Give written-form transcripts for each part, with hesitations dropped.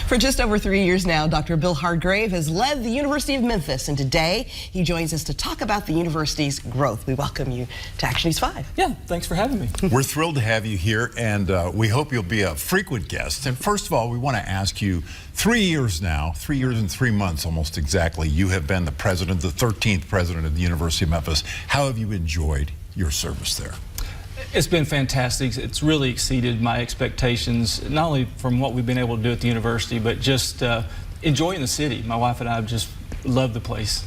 For just over 3 years now, Dr. Bill Hardgrave has led the University of Memphis, and today he joins us to talk about the university's growth. We welcome you to Action News 5. Yeah, thanks for having me. We're thrilled to have you here, and we hope you'll be a frequent guest. And first of all, we want to ask you, 3 years now, 3 years and 3 months almost exactly, you have been the president, the 13th president of the University of Memphis. How have you enjoyed your service there? It's been fantastic. It's really exceeded my expectations, not only from what we've been able to do at the university, but just enjoying the city. My wife and I have just loved the place.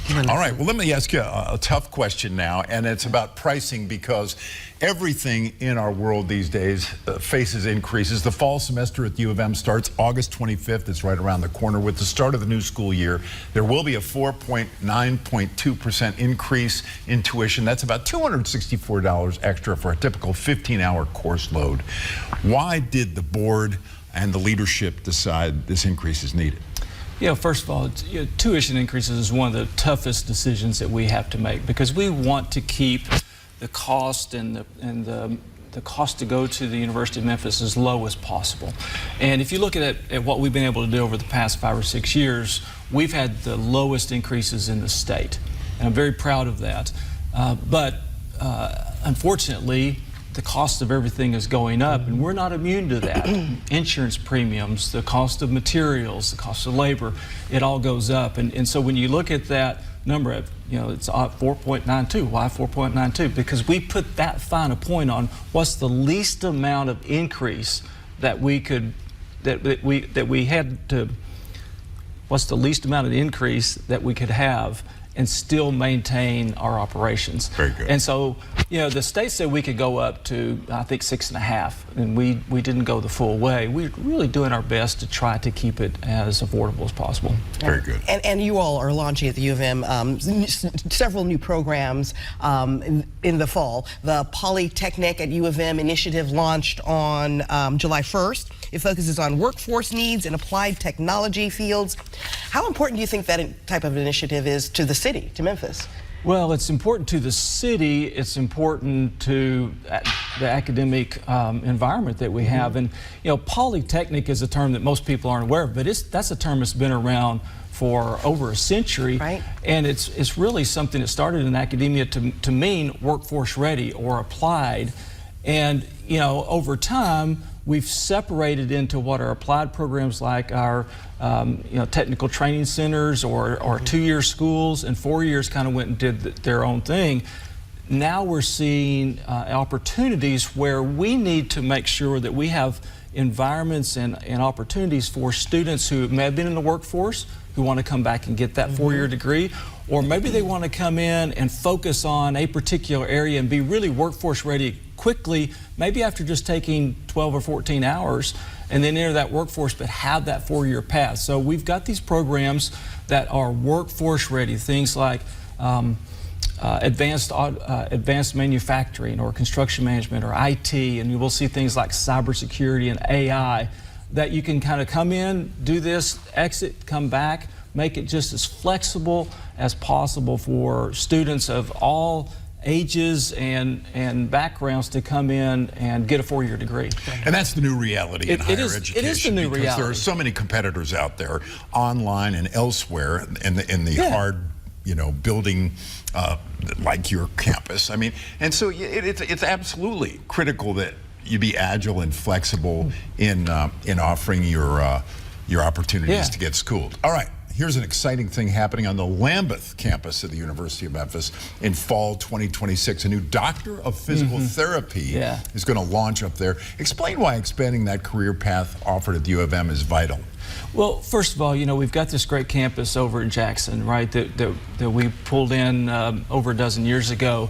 All right, well, let me ask you a tough question now, and it's about pricing, because everything in our world these days faces increases. The fall semester at the U of M starts August 25th. It's right around the corner. With the start of the new school year, there will be a 9.2% increase in tuition. That's about $264 extra for a typical 15-hour course load. Why did the board and the leadership decide this increase is needed? You know, first of all, tuition increases is one of the toughest decisions that we have to make, because we want to keep the cost and the cost to go to the University of Memphis as low as possible. And if you look at what we've been able to do over the past 5 or 6 years, we've had the lowest increases in the state. And I'm very proud of that. But unfortunately, the cost of everything is going up, and we're not immune to that. Insurance premiums, the cost of materials, the cost of labor, it all goes up. And so when you look at that number, it's 4.92. Why 4.92? Because we put that final point on what's the least amount of increase that we could, what's the least amount of increase that we could have and still maintain our operations. Very good. And so, the state said we could go up to, I think, 6.5, and we didn't go the full way. We're really doing our best to try to keep it as affordable as possible. Very good. And you all are launching at the U of M several new programs in the fall. The Polytechnic at U of M initiative launched on July 1st. It focuses on workforce needs in applied technology fields. How important do you think that type of initiative is to the city, to Memphis? Well, it's important to the city. It's important to the academic environment that we have. And, Polytechnic is a term that most people aren't aware of, but that's a term that's been around for over a century. Right. And it's really something that started in academia to mean workforce ready or applied. And, over time, we've separated into what are applied programs like our technical training centers or 2-year schools, and 4 years kind of went and did their own thing. Now we're seeing opportunities where we need to make sure that we have environments and opportunities for students who may have been in the workforce, who want to come back and get that 4-year degree, or maybe they want to come in and focus on a particular area and be really workforce ready quickly, maybe after just taking 12 or 14 hours, and then enter that workforce, but have that 4-year path. So we've got these programs that are workforce ready, things like advanced manufacturing or construction management or IT, and you will see things like cybersecurity and AI, that you can kind of come in, do this, exit, come back, make it just as flexible as possible for students of all ages and backgrounds to come in and get a 4-year degree. And that's the new reality in higher education. It is the new reality. There are so many competitors out there, online and elsewhere, in the hard, building like your campus. I mean, and so it's absolutely critical that you be agile and flexible in offering your opportunities to get schooled. All right. Here's an exciting thing happening on the Lambeth campus of the University of Memphis in fall 2026. A new doctor of physical therapy is going to launch up there. Explain why expanding that career path offered at the U of M is vital. Well, first of all, we've got this great campus over in Jackson, right, that we pulled in over a dozen years ago.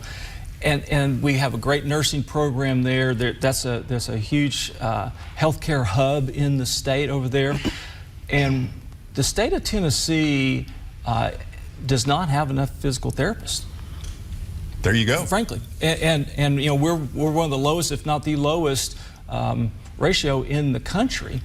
And we have a great nursing program there. There's a huge healthcare hub in the state over there. And the state of Tennessee does not have enough physical therapists. There you go. Frankly, and we're one of the lowest, if not the lowest, ratio in the country,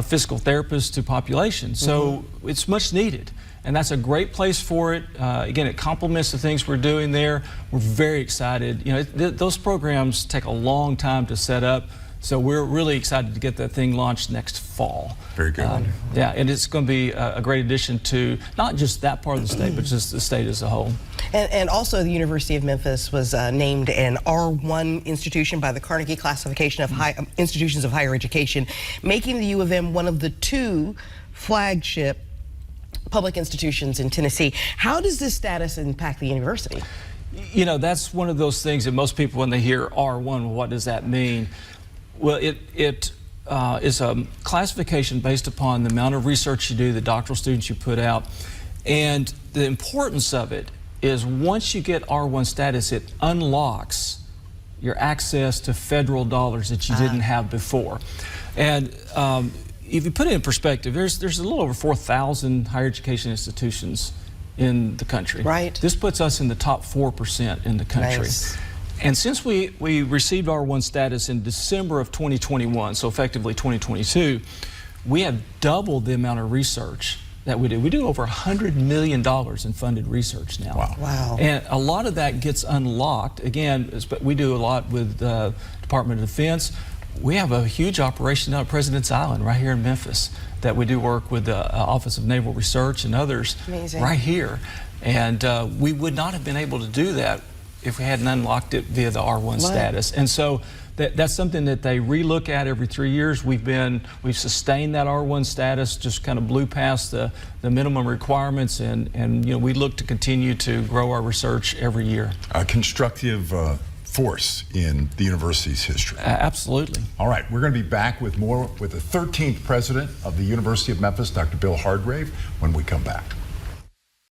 physical therapists to population. So it's much needed, and that's a great place for it. Again, it complements the things we're doing there. We're very excited. Those programs take a long time to set up. So we're really excited to get that thing launched next fall. Very good. Yeah, and it's going to be a great addition to not just that part of the state, but just the state as a whole. And also the University of Memphis was named an R1 institution by the Carnegie Classification of Institutions of Higher Education, making the U of M one of the 2 flagship public institutions in Tennessee. How does this status impact the university? You know, that's one of those things that most people, when they hear R1, what does that mean? Well, it is a classification based upon the amount of research you do, the doctoral students you put out, and the importance of it is once you get R1 status, it unlocks your access to federal dollars that you didn't have before. And if you put it in perspective, there's a little over 4,000 higher education institutions in the country. Right. This puts us in the top 4% in the country. Nice. And since we received R1 status in December of 2021, so effectively 2022, we have doubled the amount of research that we do. We do over $100 million in funded research now. Wow. Wow. And a lot of that gets unlocked. Again, we do a lot with the Department of Defense. We have a huge operation out at President's Island right here in Memphis that we do work with the Office of Naval Research and others. Amazing. Right here. And we would not have been able to do that if we hadn't unlocked it via the R1 status. And so that's something that they relook at every 3 years. We've sustained that R1 status, just kind of blew past the minimum requirements, and you know, we look to continue to grow our research every year. A constructive force in the university's history. Absolutely. All right, we're going to be back with more with the 13th president of the University of Memphis, Dr. Bill Hardgrave, when we come back.